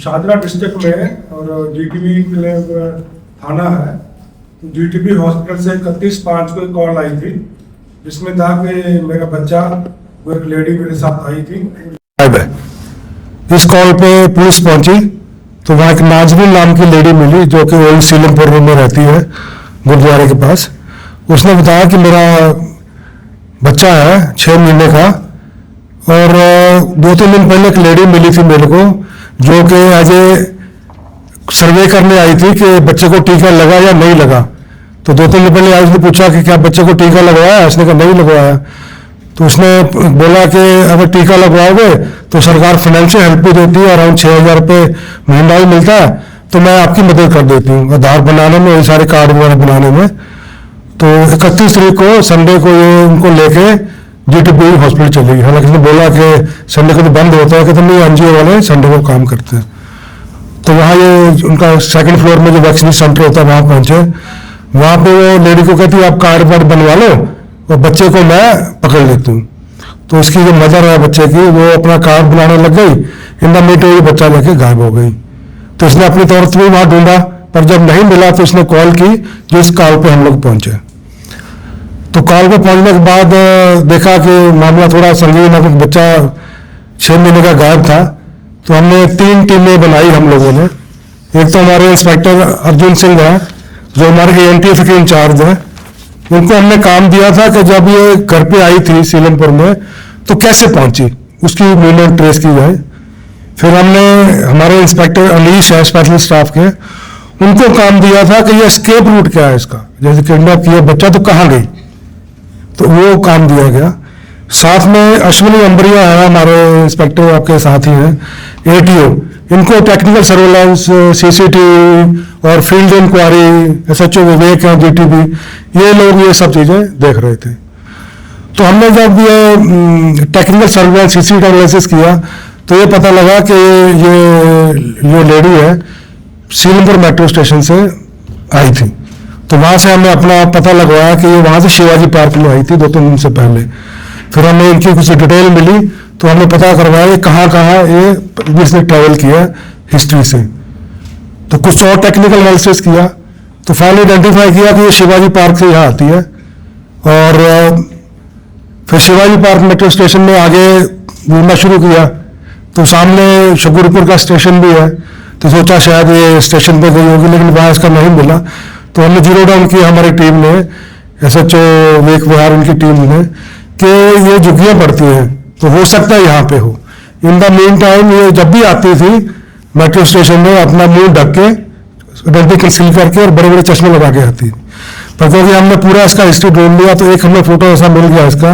Shahjahan district में और GTB थाना है, तो जीटीबी हॉस्पिटल से 31/5 को एक कॉल आई थी जिसमें था कि मेरा बच्चा, वो एक लेडी मेरे साथ आई थी। इस कॉल पे पुलिस पहुंची तो वहाँ एक नाजमीन नाम की लेडी मिली जो कि ओल्ड सीलमपुर में रहती है, गुरुद्वारे के पास। उसने बताया कि मेरा बच्चा है 6 महीने का, और 2-3 दिन पहले एक लेडी मिली थी मेरे को जो कि एज ए सर्वे करने आई थी कि बच्चे को टीका लगा या नहीं लगा। तो 2-3 दिन पहले आई, उसने पूछा कि क्या बच्चे को टीका लगवाया? उसने कहा नहीं लगवाया। तो उसने बोला कि अगर टीका लगवाओगे तो सरकार फाइनेंशियल हेल्प भी देती है, अराउंड 6,000 रुपये महीना ही मिलता है, तो मैं आपकी मदद कर देती हूँ आधार बनाने में, ये सारे कार्ड वगैरह बनाने में। तो 31 तारीख को संडे को ये उनको लेके जीटीबी हॉस्पिटल चली गई। हालांकि उसने बोला कि संडे को तो बंद होता है, कि तो नहीं, एनजीओ वाले संडे को काम करते हैं। तो वहाँ ये उनका 2nd फ्लोर में जो वैक्सीनेशन सेंटर होता है वहाँ पहुँचे। वहाँ पे वो लेडी को कहती है आप कार्ड वार्ड बनवा लो और बच्चे को मैं पकड़ लेती हूँ। तो उसकी जो मदर है बच्चे की, वो अपना कार्ड बनाने लग गई, इन द मीट वो बच्चा लेके गायब हो गई। तो इसने अपनी तरफ से भी वहाँ ढूंढा, पर जब नहीं मिला तो उसने कॉल की, जिस कॉल पे हम लोग पहुंचे। तो कॉल पे पहुंचने के बाद देखा कि मामला थोड़ा संगीन है, बच्चा 6 महीने का गायब था। तो हमने 3 टीमें बनाई हम लोगों ने। एक तो हमारे इंस्पेक्टर अर्जुन सिंह है जो हमारे एएनटीएफ के इंचार्ज है, उनको हमने काम दिया था कि जब ये घर पे आई थी सीलमपुर में तो कैसे पहुंची, उसकी मूवमेंट ट्रेस की जाए। फिर हमने हमारे इंस्पेक्टर अनीश है स्पेशल स्टाफ के, उनको काम दिया था कि ये एस्केप रूट क्या है इसका, जैसे किडनैप किया बच्चा तो कहाँ गई, तो वो काम दिया गया। साथ में अश्विनी अंबरिया है हमारे इंस्पेक्टर, आपके साथ ही हैं, एटीओ, इनको टेक्निकल सर्वेलेंस, सीसीटीवी और फील्ड इंक्वायरी, एसएचओ विवेक है जीटीबी, ये लोग ये सब चीजें देख रहे थे। तो हमने जब ये टेक्निकल सर्वेलेंस सीसीटीवी एनालिसिस किया तो ये पता लगा कि ये जो लेडी है सीलमपुर मेट्रो स्टेशन से आई थी। तो वहां से हमने अपना पता लगवाया कि ये वहां से शिवाजी पार्क में आई थी 2-3 दिन से पहले। फिर हमें इनकी कुछ डिटेल मिली तो हमने पता करवाया कि कहाँ ये इसने ट्रैवल किया हिस्ट्री से। तो कुछ और टेक्निकल एनालिसिस किया तो फाइनली आइडेंटिफाई किया कि ये शिवाजी पार्क से यहाँ आती है। और फिर शिवाजी पार्क मेट्रो स्टेशन में आगे घूमना शुरू किया तो सामने शगुरपुर का स्टेशन भी है, तो सोचा शायद ये स्टेशन पे गई होगी, लेकिन वहाँ इसका नहीं मिला। तो हमने जीरो डाउन किया हमारी टीम ने, एसएचओ वेक विहार उनकी टीम ने, कि ये झुग्गियाँ पड़ती हैं तो हो सकता है यहाँ पे हो। इन द मीन टाइम ये जब भी आती थी मेट्रो स्टेशन में अपना मुंह ढक के, आइडेंटिटी कंसील करके और बड़े बड़े चश्मे लगा के आती थी। पर क्योंकि हमने पूरा इसका हिस्ट्री ढूंढ लिया तो एक हमें फोटो ऐसा मिल गया इसका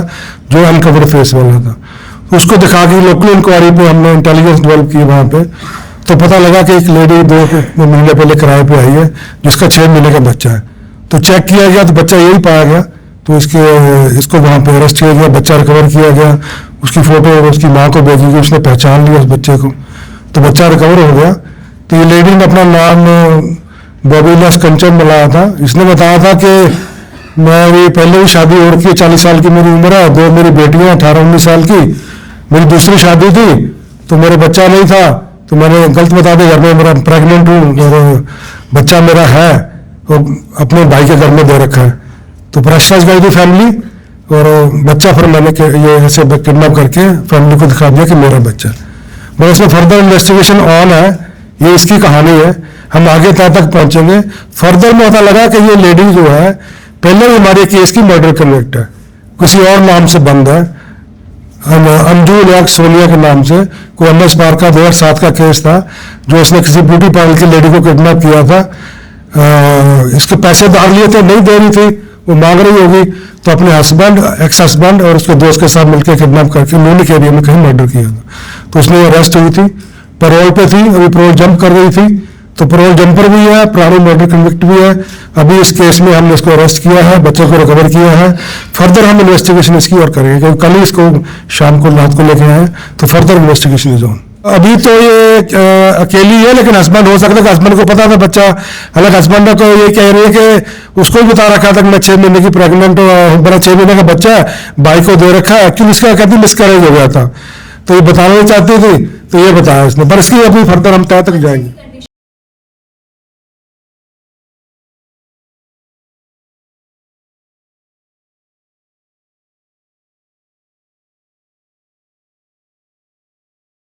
जो अनकवर फेस वाला था, उसको दिखा के लोकल इंक्वायरी पे हमने इंटेलिजेंस डेवलप की वहाँ पे। तो पता लगा कि एक लेडी 2 महीने पहले किराए पे आई है जिसका 6 महीने का बच्चा है। तो चेक किया गया तो बच्चा यही पाया गया, तो इसको वहाँ पे अरेस्ट किया गया, बच्चा रिकवर किया गया, उसकी फोटो उसकी माँ को भेजी गई, उसने पहचान लिया उस बच्चे को, तो बच्चा रिकवर हो गया। तो ये लेडी ने अपना नाम बॉबीलास कंचन बनाया था। इसने बताया था कि मेरी पहले ही शादी हो रखी है, 40 साल की मेरी उम्र है, 2 मेरी बेटियां 18-19 साल की, मेरी दूसरी शादी थी तो मेरे बच्चा नहीं था, तो मैंने गलत बता दिया घर में मेरा प्रेग्नेंट हूँ और बच्चा मेरा है और अपने भाई के घर में दे रखा है। तो प्रश्न गई थी फैमिली और बच्चा फिर मैंने ये ऐसे किडनैप करके फैमिली को दिखा दिया कि मेरा बच्चा। मगर इसमें फर्दर इन्वेस्टिगेशन ऑन है, ये इसकी कहानी है, हम आगे तक पहुंचेंगे। फर्दर में पता लगा कि ये लेडी जो है पहले भी हमारे केस की मर्डर कन्विक्ट है, किसी और नाम से बंद है, अंजू नाग सोनिया के नाम से। कोई MS पार्क का 2007 का केस था जो इसने किसी ब्यूटी पार्लर की लेडी को किडनैप किया था। इसके पैसे दाग लिए थे, नहीं दे रही थी, वो मांग रही होगी, तो अपने हस्बैंड, एक्स हस्बैंड और उसके दोस्त के साथ मिलकर किडनैप करके म्यूनिक एरिया में कहीं मर्डर किया था। तो उसमें अरेस्ट हुई थी, पैरोल पे थी, अभी पैरोल जंप कर रही थी, तो पैरोल जंपर भी है, पुरानी मर्डर कन्विक्ट भी है। अभी इस केस में हमने इसको अरेस्ट किया है, बच्चे को रिकवर किया है। फर्दर हम इन्वेस्टिगेशन इसकी और करेंगे क्योंकि कल ही इसको शाम को रात को लेके आए, तो फर्दर इन्वेस्टिगेशन इज ऑन। अभी तो ये अकेली है, लेकिन हस्बैंड हो सकता है कि हस्बैंड को पता था बच्चा, हालांकि हस्बैंड को ये कह रही है कि उसको भी बता रखा था कि मैं 6 महीने की प्रेग्नेंट हूँ, बड़ा 6 महीने का बच्चा है, भाई को दे रखा है। एक्चुअली इसका कहती मिसकैरेज हो गया था, तो ये बताना नहीं चाहती थी, तो ये बताया उसने, पर इसकी अभी फर्दर हम तय तक जाएंगे।